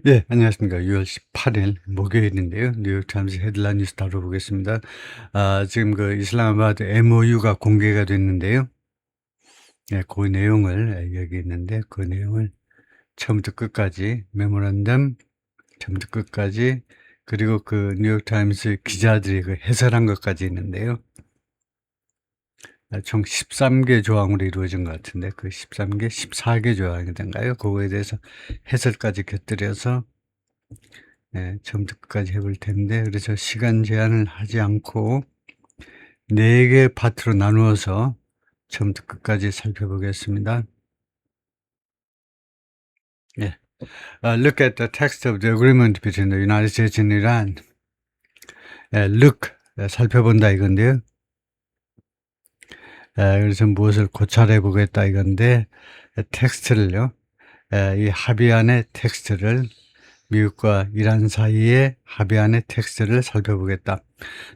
예, 안녕하십니까. 6월 18일 목요일인데요. 뉴욕타임즈 헤드라인 뉴스 다뤄보겠습니다. 지금 그 이슬람아바드 MOU가 공개가 됐는데요. 예, 그 내용을 여기 있는데 그 내용을 처음부터 끝까지 메모란덤 처음부터 끝까지 그리고 그 뉴욕타임즈 기자들이 그 해설한 것까지 있는데요. 총 13개 조항으로 이루어진 것 같은데 그 13개, 14개 조항이 된가요? 그거에 대해서 해설까지 곁들여서 처음부터 끝까지 해볼 텐데, 그래서 시간 제한을 하지 않고 4개 파트로 나누어서 처음부터 끝까지 살펴보겠습니다. 예. Look at the text of the agreement between the United States and Iran. Look, 살펴본다 이건데요. 그래서 무엇을 고찰해 보겠다 이건데, 텍스트를요, 이 합의안의 텍스트를 미국과 이란 사이의 합의안의 텍스트를 살펴보겠다.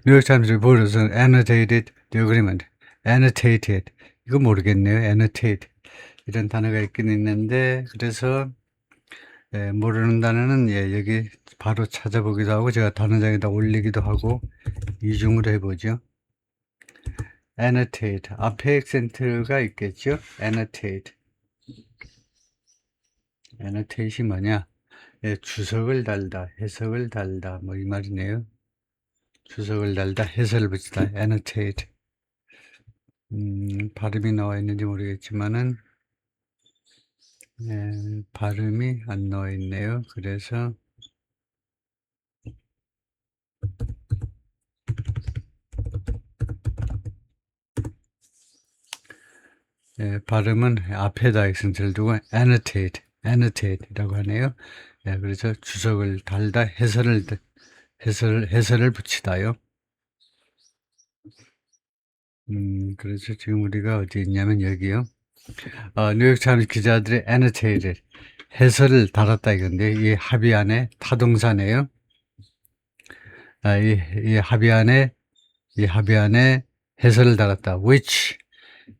뉴욕 타임스 리포터는 annotated the agreement. annotated. 이거 모르겠네요. annotate. 이런 단어가 있긴 있는데, 그래서, 모르는 단어는, 여기 바로 찾아보기도 하고, 제가 단어장에다 올리기도 하고, 이중으로 해보죠. annotate. 앞에 액센트가 있겠죠? annotate. annotate이 뭐냐? 주석을 달다, 해석을 달다, 뭐 이 말이네요. 주석을 달다, 해설을 붙이다, annotate. 발음이 나와 있는지 모르겠지만은, 발음이 안 나와 있네요. 그래서, 발음은 앞에다 액센트를 두고 annotate이라고 하네요. 그래서 주석을 달다, 해설을 붙이다요. 그래서 지금 우리가 어디 있냐면 여기요. 뉴욕타임스 기자들의 annotated, 해설을 달았다 이건데, 이 합의안에 타동사네요. 이 합의안에 해설을 달았다. which,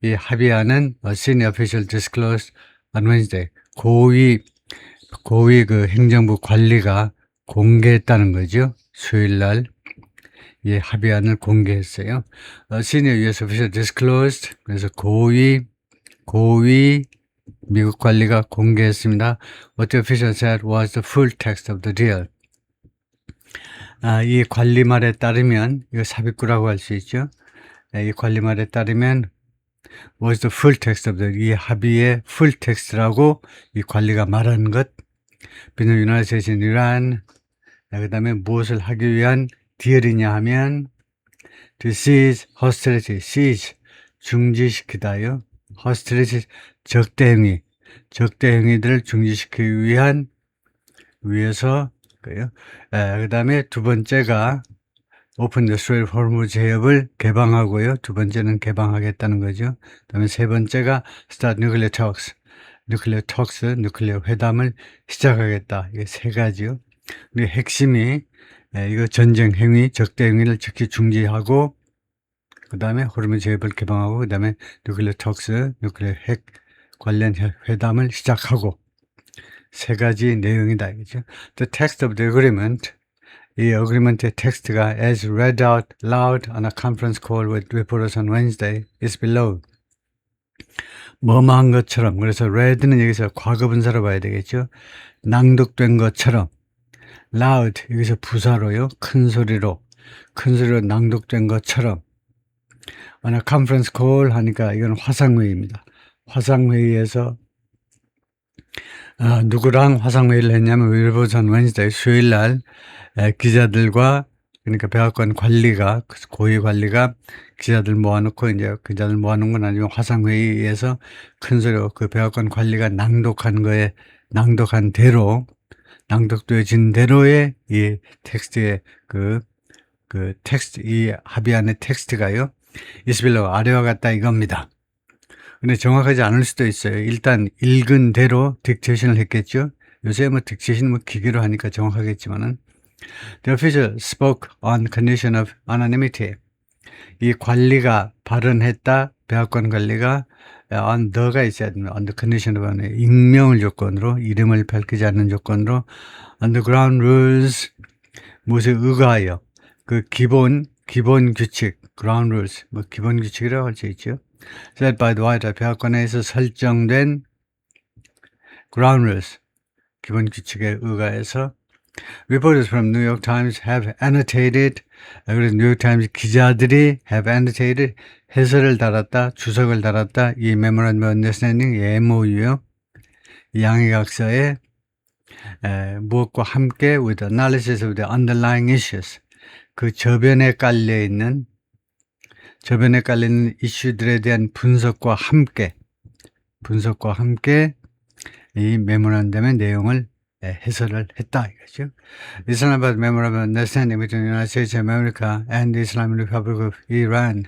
이 합의안은 senior official disclosed on Wednesday. 고위 그 행정부 관리가 공개했다는 거죠. 수요일날 이 합의안을 공개했어요. senior US official disclosed. 그래서 고위 미국 관리가 공개했습니다. What the official said was the full text of the deal. 이 관리 말에 따르면, 이거 삽입구라고 할 수 있죠. 이 관리 말에 따르면 was the full text of the, 이 합의의 full text라고 이 관리가 말하는 것. 비는 United States and Iran. 그 다음에 무엇을 하기 위한 딜이냐 하면 to seize hostility, seize 중지시키다요. hostility 적대 행위들을 중지시키기 위해서 그 다음에 두 번째가 오픈 더 스트레이트 호르무즈 해협을 개방하고요. 두 번째는 개방하겠다는 거죠. 그 다음에 세 번째가 start nuclear talks, 누클리어 회담을 시작하겠다. 이게 세 가지요. 우리 핵심이 이거 전쟁 행위, 적대 행위를 즉시 중지하고, 그 다음에 호르무즈 해협을 개방하고, 그 다음에 누클리어 핵 관련 회담을 시작하고, 세 가지 내용이다. 이거죠. The text of the agreement, 이 어그리먼트의 텍스트가 as read out loud on a conference call with reporters on Wednesday is below. 뭐뭐한 것처럼, 그래서 read는 여기서 과거분사로 봐야 되겠죠. 낭독된 것처럼, loud 여기서 부사로요. 큰 소리로 낭독된 것처럼. on a conference call 하니까 이건 화상회의입니다. 화상회의에서 누구랑 화상회의를 했냐면 reporters on Wednesday, 수요일날 기자들과, 그러니까 백악관 관리가, 고위 관리가 기자들 모아놓고, 이제 기자들 모아놓은 건 아니고 화상회의에서 큰 소리로 그 백악관 관리가 낭독되어진 대로의 이 텍스트의 텍스트, 이 합의안의 텍스트가요. 이스빌러 아래와 같다 이겁니다. 근데 정확하지 않을 수도 있어요. 일단 읽은 대로 딕테이션을 했겠죠. 요새 딕테이션 기계로 하니까 정확하겠지만은, The official spoke on condition of anonymity. 이 관리가 발언했다. 백악관 관리가 on the가 있어야 됩니다. on the condition of 익명을 조건으로 이름을 밝히지 않는 조건으로 on the ground rules 무엇에 의거하여 그 기본 규칙 ground rules 뭐 기본 규칙이라고 할 수 있죠. set by the White House 백악관에서 설정된 ground rules 기본 규칙에 의거해서 reporters from New York Times have annotated 그래서 뉴욕 타임즈 기자들이 have annotated 해설을 달았다 주석을 달았다 이 memorandum of understanding MOU요 이 양해각서에 무엇과 함께 with analysis of the underlying issues 그 저변에 깔려있는 이슈들에 대한 분석과 함께 이 메모란덤의 내용을 해설을 했다 이거죠. Islamabad Memorandum of Understanding between the United States of America and the Islamic Republic of Iran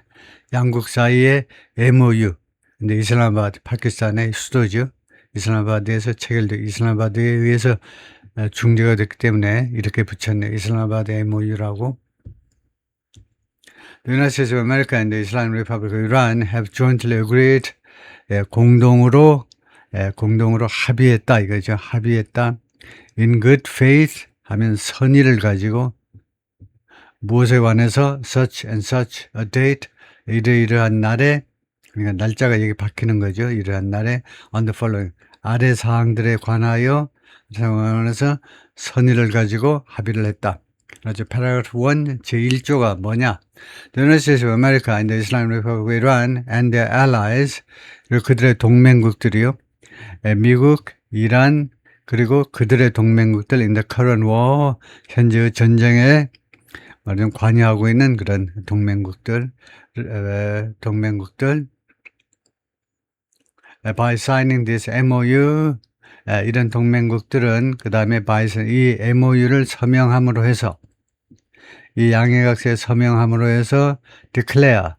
양국 사이의 MOU 근데 이슬람아바드 파키스탄의 수도죠. 이슬람아바드에서 체결되고 이슬람아바드에 의해서 중재가 됐기 때문에 이렇게 붙였네요. 이슬람아바드 MOU라고. The United States of America and the Islamic Republic of Iran have jointly agreed 공동으로 합의했다 이거죠. 합의했다. In good faith 하면 선의를 가지고 무엇에 관해서 such and such a date 이러이러한 날에 그러니까 날짜가 여기 박히는 거죠. 이러한 날에 on the following 아래 사항들에 관하여 선의를 가지고 합의를 했다. 그렇죠. paragraph 1 제1조가 뭐냐? The United States of America and the Islamic Republic of Iran and their allies 그리고 그들의 동맹국들이요. 미국, 이란 그리고 그들의 동맹국들 in the current war 현재의 전쟁에 관여하고 있는 그런 동맹국들 by signing this MOU 이런 동맹국들은 그 다음에 이 MOU를 서명함으로 해서 이 양해각서에 서명함으로 해서 declare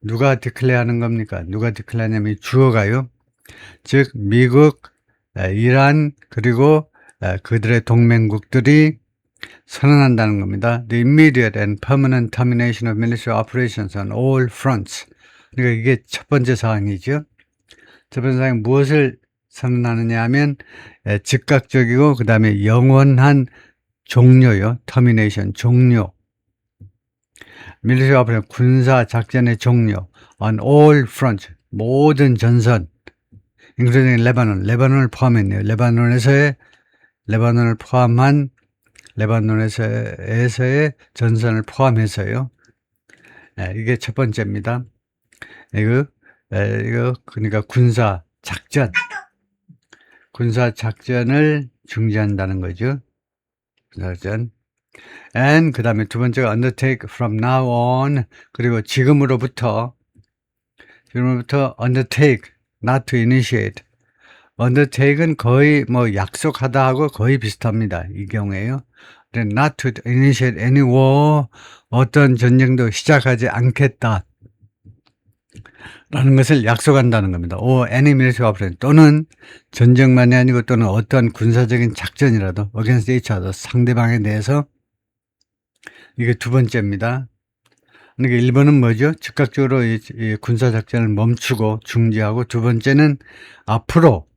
누가 declare 하는 겁니까? 누가 declare 하냐면 주어가요. 즉 미국, 이란 그리고 그들의 동맹국들이 선언한다는 겁니다. The immediate and permanent termination of military operations on all fronts. 그러니까 이게 첫 번째 사항이죠. 첫 번째 사항이 무엇을 선언하느냐 하면 즉각적이고 그 다음에 영원한 종료요. termination, 종료. military operation, 군사 작전의 종료. on all fronts, 모든 전선. including 레바논을 포함했네요. 레바논을 포함한 레바논에서의 전선을 포함해서요. 이게 첫 번째입니다. 이거 그러니까 군사 작전을 중지한다는 거죠. 군사작전. and 그 다음에 두 번째가 undertake from now on 그리고 지금으로부터 undertake not to initiate. undertake은 거의 뭐 약속하다 하고 거의 비슷합니다. 이 경우에요. not to initiate any war. 어떤 전쟁도 시작하지 않겠다. 라는 것을 약속한다는 겁니다. or any military operation. 또는 전쟁만이 아니고 또는 어떤 군사적인 작전이라도 against each other. 상대방에 대해서. 이게 두 번째입니다. 그러니까 1번은 뭐죠? 즉각적으로 이 군사작전을 멈추고 중지하고 두 번째는 앞으로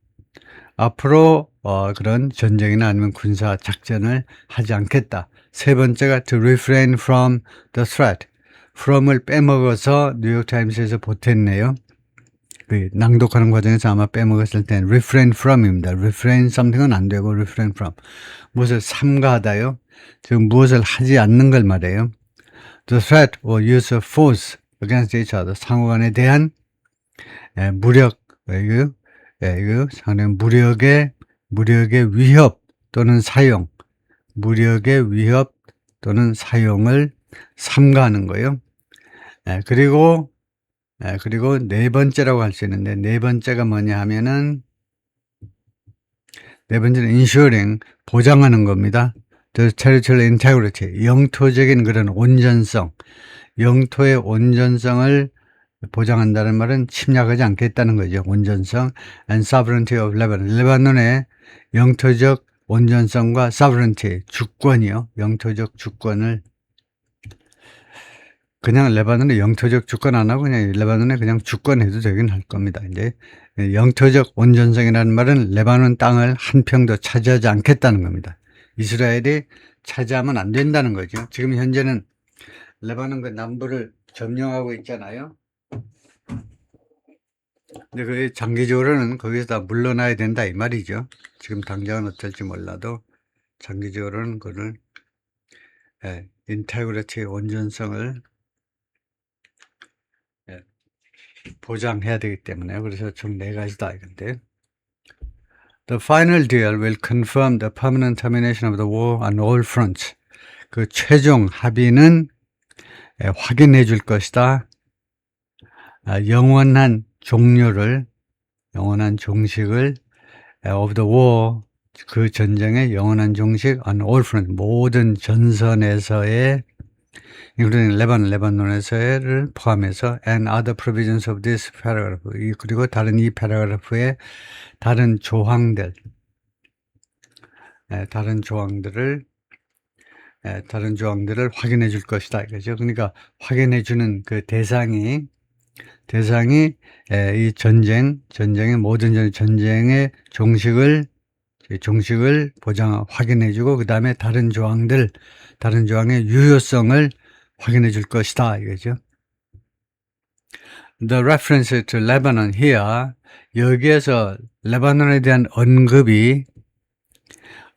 그런 전쟁이나 아니면 군사작전을 하지 않겠다. 세 번째가 to refrain from the threat. from을 빼먹어서 뉴욕타임스에서 보탰네요. 그 낭독하는 과정에서 아마 빼먹었을 땐 refrain from입니다. refrain something은 안 되고 refrain from. 무엇을 삼가하다요? 지금 무엇을 하지 않는 걸 말해요. The threat or use of force against each other. 상호간에 대한 무력, 이거 상당히 무력의 위협 또는 사용, 무력의 위협 또는 사용을 삼가하는 거예요. 그리고 네 번째라고 할 수 있는데 네 번째가 뭐냐 하면은 네 번째는 ensuring 보장하는 겁니다. The territorial integrity 영토적인 그런 온전성, 영토의 온전성을 보장한다는 말은 침략하지 않겠다는 거죠. 온전성 and sovereignty of Lebanon. 레바논의 영토적 온전성과 sovereignty 주권이요. 영토적 주권을 그냥 레바논에 영토적 주권 안 하고 그냥 레바논에 그냥 주권해도 되긴 할 겁니다. 이제 영토적 온전성이라는 말은 레바논 땅을 한 평도 차지하지 않겠다는 겁니다. 이스라엘이 차지하면 안 된다는 거죠. 지금 현재는 레바논 그 남부를 점령하고 있잖아요. 근데 그 장기적으로는 거기서 다 물러나야 된다 이 말이죠. 지금 당장은 어떨지 몰라도 장기적으로는 그를 인테그리티 온전성을 보장해야 되기 때문에 그래서 총 4가지다 이건데 The final deal will confirm the permanent termination of the war on all fronts. 그 최종 합의는 확인해 줄 것이다. 영원한 종식을 of the war, 그 전쟁의 영원한 종식 on all fronts, 모든 전선에서의 including 레바논에서를 포함해서 and other provisions of this paragraph, 그리고 다른 이 패러그래프의 다른 조항들을 확인해 줄 것이다 이거죠. 그러니까 확인해 주는 그 대상이 이 전쟁의 모든 전쟁의 종식을 확인해 주고 그다음에 다른 조항의 유효성을 확인해 줄 것이다 이거죠. The reference to Lebanon here, 여기에서 레바논에 대한 언급이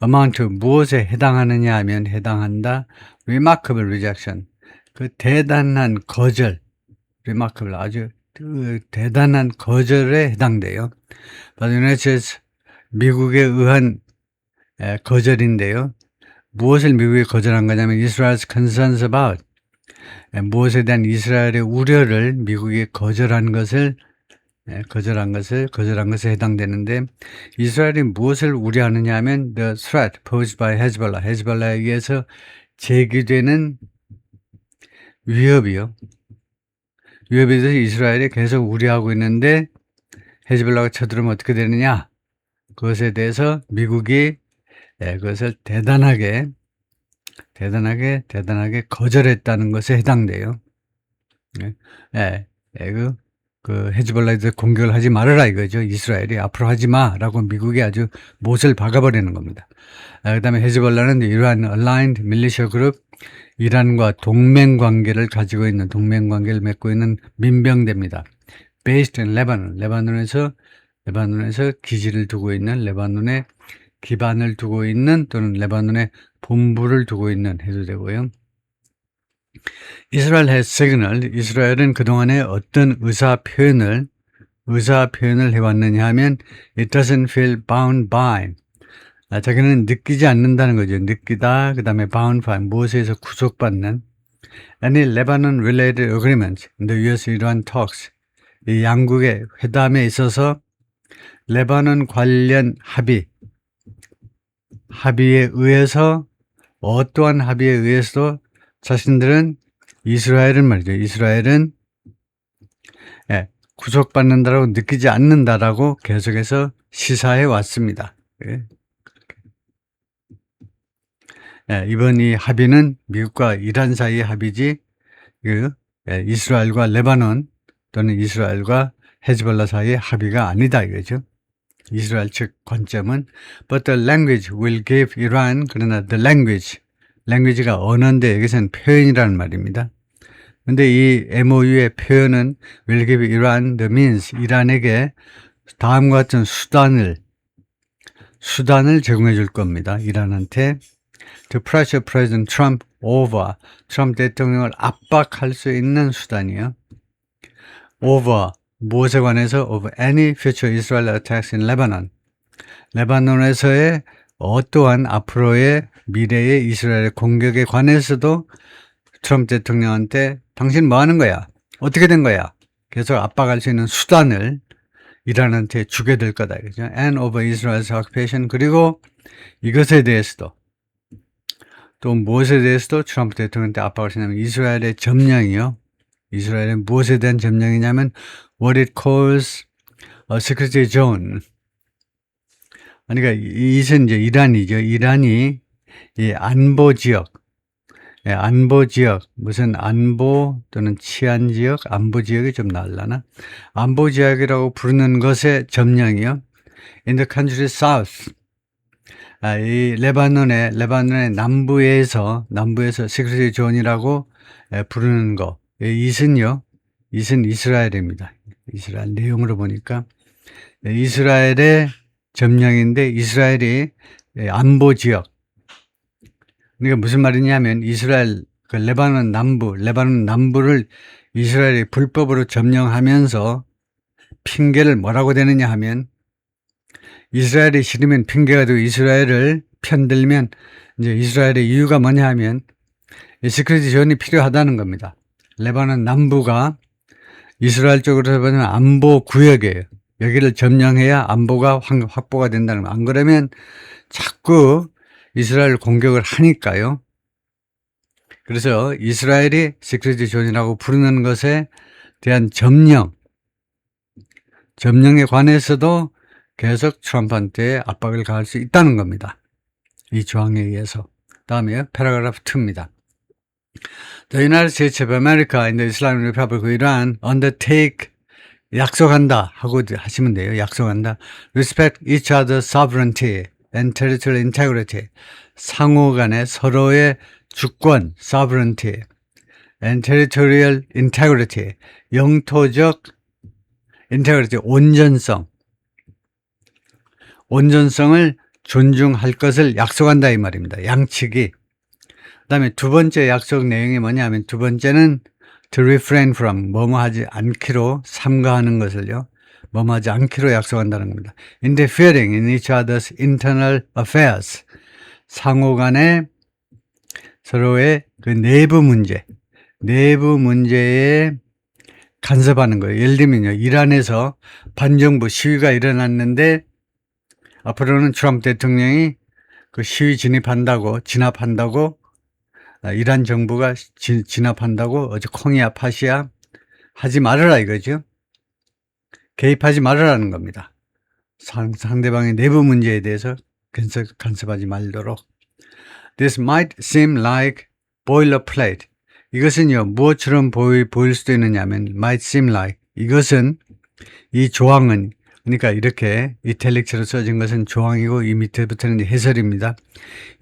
amount to 무엇에 해당하느냐 하면 해당한다. remarkable rejection, 그 대단한 거절, remarkable, 아주 대단한 거절에 해당돼요. But United States, 미국에 의한 거절인데요. 무엇을 미국이 거절한 거냐면 Israel's concerns about, 무엇에 대한 이스라엘의 우려를 미국이 거절한 것에 해당되는데 이스라엘이 무엇을 우려하느냐 하면 the threat posed by Hezbollah, 헤즈볼라에 의해서 제기되는 위협에 대해서 이스라엘이 계속 우려하고 있는데 헤즈볼라가 쳐들어오면 어떻게 되느냐, 그것에 대해서 미국이 그것을 대단하게 거절했다는 것에 해당돼요. 그 헤즈볼라에 대해서 공격을 하지 말아라 이거죠. 이스라엘이 앞으로 하지 마라고 미국이 아주 못을 박아버리는 겁니다. 그 다음에 헤즈볼라는 이러한 aligned militia group, 이란과 동맹관계를 맺고 있는 민병대입니다. Based in Lebanon, 레바논에서 기지를 두고 있는, 레바논에 기반을 두고 있는 또는 레바논에 본부를 두고 있는 해도 되고요. Israel has signaled, 이스라엘은 그동안에 어떤 의사 표현을 해왔느냐 하면 it doesn't feel bound by, 자기는 느끼지 않는다는 거죠. 느끼다, 그 다음에 bound by, 무엇에서 구속받는 any Lebanon related agreement in the US-Iran talks, 이 양국의 회담에 있어서 레바논 관련 합의에 의해서, 어떠한 합의에 의해서도 자신들은 이스라엘은 구속받는다라고 느끼지 않는다라고 계속해서 시사해 왔습니다. 이번 이 합의는 미국과 이란 사이의 합의지, 이스라엘과 레바논 또는 이스라엘과 헤즈볼라 사이의 합의가 아니다 이거죠. 이스라엘 측 관점은 but the language will give Iran, 그러나 the language가 언어인데 여기서는 표현이라는 말입니다. 근데 이 MOU의 표현은 will give Iran the means, 이란에게 다음과 같은 수단을 제공해 줄 겁니다. 이란한테 to pressure President Trump over, 트럼프 대통령을 압박할 수 있는 수단이요. over, 무엇에 관해서 of any future Israel attacks in Lebanon, 레바논에서의 어떠한 앞으로의 미래의 이스라엘의 공격에 관해서도 트럼프 대통령한테 당신 뭐 하는 거야? 어떻게 된 거야? 계속 압박할 수 있는 수단을 이란한테 주게 될 거다. 그죠? And over Israel's occupation, 그리고 이것에 대해서도, 또 무엇에 대해서도 트럼프 대통령한테 압박을 하냐면 이스라엘의 점령이요. 이스라엘의 무엇에 대한 점령이냐면 what it calls a security zone. 그러니까 이것은 이제 이란이죠. 이란이 이 안보 지역, 예, 안보 지역, 무슨 안보 또는 치안 지역, 안보 지역이 좀 나으려나? 안보 지역이라고 부르는 것의 점령이요. In the country south. 이 레바논의 남부에서 시크릿 존이라고 부르는 거. 이슨요. 이슨 이스라엘입니다. 이스라엘 내용으로 보니까 이스라엘의 점령인데 이스라엘이 안보 지역. 그러니까 무슨 말이냐면 이스라엘 레바논 남부를 이스라엘이 불법으로 점령하면서 핑계를 뭐라고 대느냐 하면 이스라엘이 싫으면 핑계가 되고 이스라엘을 편들면 이제 이스라엘의 이유가 뭐냐 하면 시크릿 존이 필요하다는 겁니다. 레바논 남부가 이스라엘 쪽으로 해보면 안보 구역이에요. 여기를 점령해야 안보가 확보가 된다는 거. 안 그러면 자꾸 이스라엘 공격을 하니까요. 그래서 이스라엘이 시크릿 존이라고 부르는 것에 대한 점령에 관해서도 계속 트럼프한테 압박을 가할 수 있다는 겁니다. 이 조항에 의해서. 다음에 패러그래프 2입니다. The United States of America and the Islamic Republic of Iran undertake 약속한다 하고 하시면 돼요. 약속한다. Respect each other's sovereignty and territorial integrity. 상호 간에 서로의 주권, sovereignty and territorial integrity. 영토적 integrity, 온전성을 존중할 것을 약속한다 이 말입니다. 양측이. 그 다음에 두 번째 약속 내용이 뭐냐면 두 번째는 to refrain from, 뭐뭐하지 않기로 삼가하는 것을요. 뭐뭐하지 않기로 약속한다는 겁니다. Interfering in each other's internal affairs. 상호 간에 서로의 그 내부 문제에 간섭하는 거예요. 예를 들면요. 이란에서 반정부 시위가 일어났는데 앞으로는 트럼프 대통령이 그 시위 진압한다고 이란 정부가 진압한다고 어제 콩이야 팥이야 하지 말아라 이거죠. 개입하지 말아라는 겁니다. 상대방의 내부 문제에 대해서 간섭하지 말도록. This might seem like boilerplate. 이것은요 무엇처럼 보일 수도 있느냐면 might seem like, 이것은 이 조항은, 그러니까 이렇게 이탈릭처럼 써진 것은 조항이고 이 밑에부터는 해설입니다.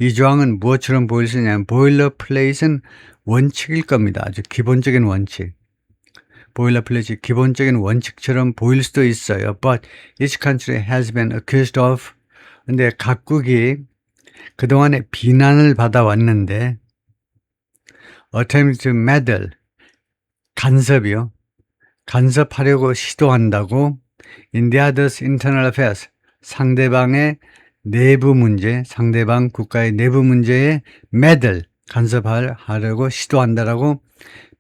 이 조항은 무엇처럼 보일 수 있냐면 보일러플레이트는 원칙일 겁니다. 아주 기본적인 원칙. 보일러플레이트 기본적인 원칙처럼 보일 수도 있어요. But each country has been accused of. 근데 각국이 그동안에 비난을 받아왔는데 attempt to meddle, 간섭하려고 시도한다고 in the other's internal affairs, 상대방 국가의 내부 문제에 meddle, 간섭하려고 시도한다라고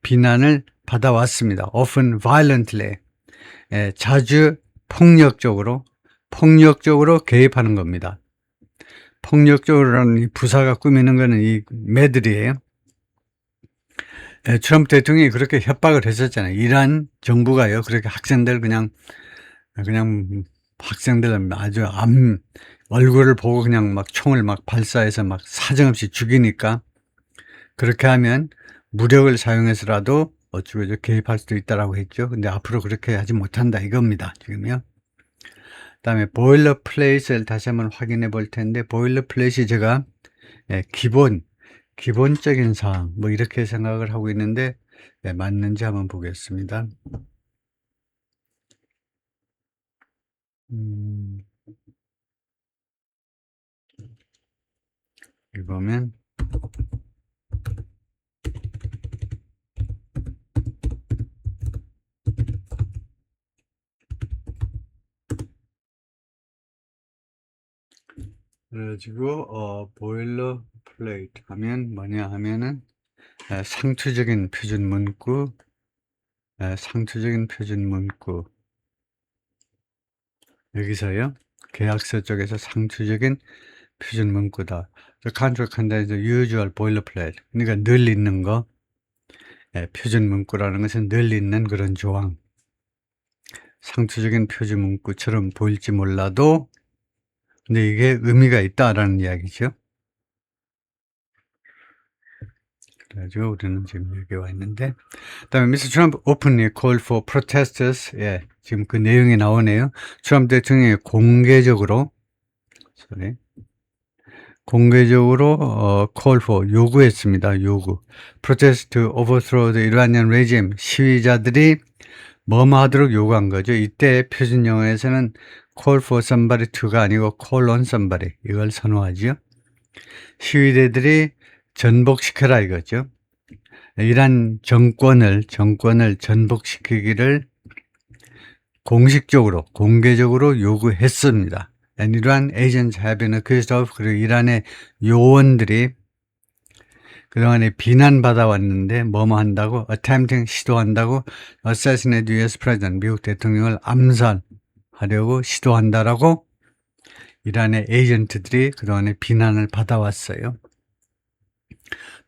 비난을 받아왔습니다. Often violently, 자주 폭력적으로 개입하는 겁니다. 폭력적으로라는 부사가 꾸미는 것은 이 meddle이에요. 트럼프 대통령이 그렇게 협박을 했었잖아요. 이란 정부가요, 그렇게 학생들 그냥 학생들 아주 얼굴을 보고 그냥 막 총을 막 발사해서 막 사정없이 죽이니까 그렇게 하면 무력을 사용해서라도 어쩌고 개입할 수도 있다라고 했죠. 근데 앞으로 그렇게 하지 못한다 이겁니다. 지금요. 그다음에 보일러플레이트를 다시 한번 확인해 볼 텐데 보일러플레이트 제가 기본적인 사항 뭐 이렇게 생각을 하고 있는데 맞는지 한번 보겠습니다. 여기 보면 그래가지고 보일러 플레이트 하면 뭐냐 하면은 상투적인 표준 문구 여기서요 계약서 쪽에서 상투적인 표준 문구다. The contract contains the usual boilerplate. 그러니까 늘 있는 거. 표준 문구라는 것은 늘 있는 그런 조항. 상투적인 표준 문구처럼 보일지 몰라도 근데 이게 의미가 있다라는 이야기죠. 그래가지고 우리는 지금 여기 와 있는데, 그다음에 Mr. Trump openly called for protesters. 예, 지금 그 내용이 나오네요. 트럼프 대통령이 공개적으로 call for 요구했습니다. 요구. protest to overthrow the Iranian regime. 시위자들이 뭐뭐 하도록 요구한 거죠. 이때 표준 영어에서는 call for somebody to가 아니고 call on somebody 이걸 선호하죠. 시위대들이 전복시켜라 이거죠. 이란 정권을 전복시키기를 공식적으로 공개적으로 요구했습니다. And Iran agents have been accused of, 그리고 이란의 요원들이 그동안에 비난받아 왔는데 뭐뭐 한다고, attempting 시도한다고, assassinate US president, 미국 대통령을 암살하려고 시도한다라고 이란의 에이전트들이 그동안에 비난을 받아왔어요.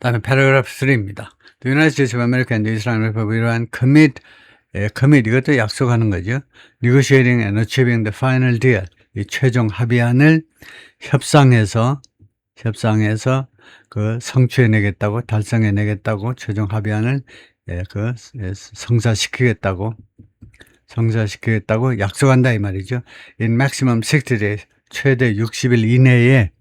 다음에 paragraph 3입니다. The United States of America and the Islamic Republic of Iran commit 이것도 약속하는 거죠. Negotiating and achieving the final deal. 이 최종 합의안을 협상해서 그 성취해내겠다고, 달성해내겠다고, 최종 합의안을 성사시키겠다고 약속한다 이 말이죠. In maximum 60 days, 최대 60일 이내에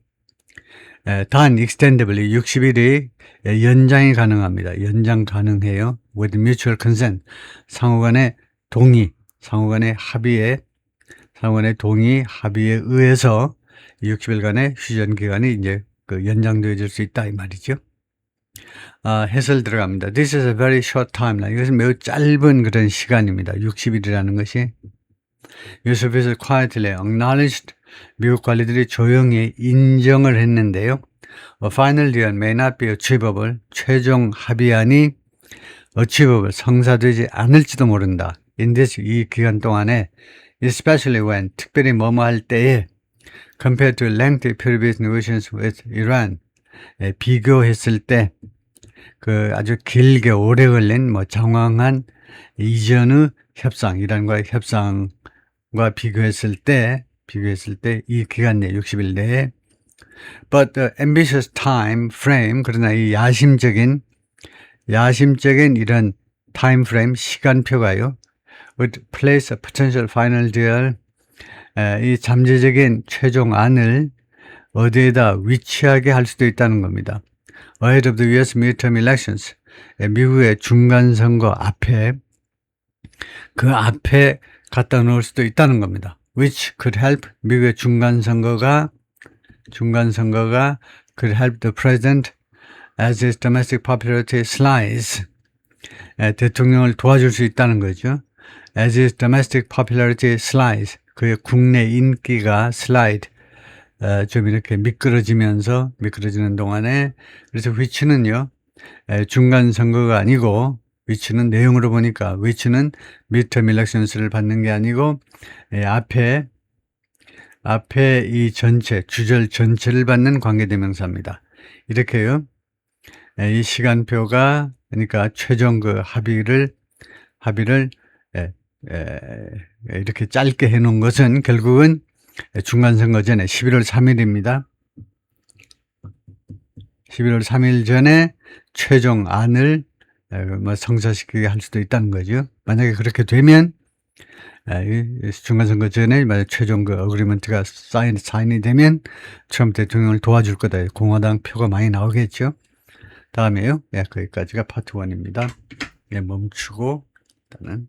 단 extendably 60일이 연장이 가능합니다. 연장 가능해요. With mutual consent, 상호간의 합의에 의해서 60일간의 휴전 기간이 이제 연장되어질 수 있다 이 말이죠. 해설 들어갑니다. This is a very short timeline. 이것은 매우 짧은 그런 시간입니다. 60일이라는 것이. US officials quietly acknowledged. 미국 관리들이 조용히 인정을 했는데요. A final deal may not be achievable. 최종 합의안이 achievable, 성사되지 않을지도 모른다. In this, 이 기간 동안에 especially when, 특별히 뭐뭐 할 때에 compared to lengthy previous negotiations with Iran, 비교했을 때 그 아주 길게 오래 걸린 장황한 이전의 협상, 이란과의 협상과 비교했을 때 이 기간 내 60일 내에 but the ambitious time frame, 그러나 이 야심적인 이런 time frame, 시간표가요, would place a potential final deal, 이 잠재적인 최종안을 어디에다 위치하게 할 수도 있다는 겁니다. Ahead of the US midterm elections, 미국의 중간선거 앞에 갖다 놓을 수도 있다는 겁니다. Which could help, 미국의 중간선거가 could help the president as his domestic popularity slides. 대통령을 도와줄 수 있다는 거죠. As his domestic popularity slides, 그의 국내 인기가 slide, 좀 이렇게 미끄러지는 동안에, 그래서 which는요, 중간 선거가 아니고, which는 내용으로 보니까, which는 midterm elections를 받는 게 아니고, 앞에 이 주절 전체를 받는 관계대명사입니다. 이렇게요, 이 시간표가, 그러니까 최종 그 합의를 이렇게 짧게 해놓은 것은 결국은 중간선거 전에 11월 3일입니다. 11월 3일 전에 최종안을 성사시키게 할 수도 있다는 거죠. 만약에 그렇게 되면 중간선거 전에 만약 최종 그 어그리먼트가 사인이 되면 트럼프 대통령을 도와줄 거다. 공화당 표가 많이 나오겠죠. 다음에요. 거기까지가 파트 1입니다. 멈추고 일단은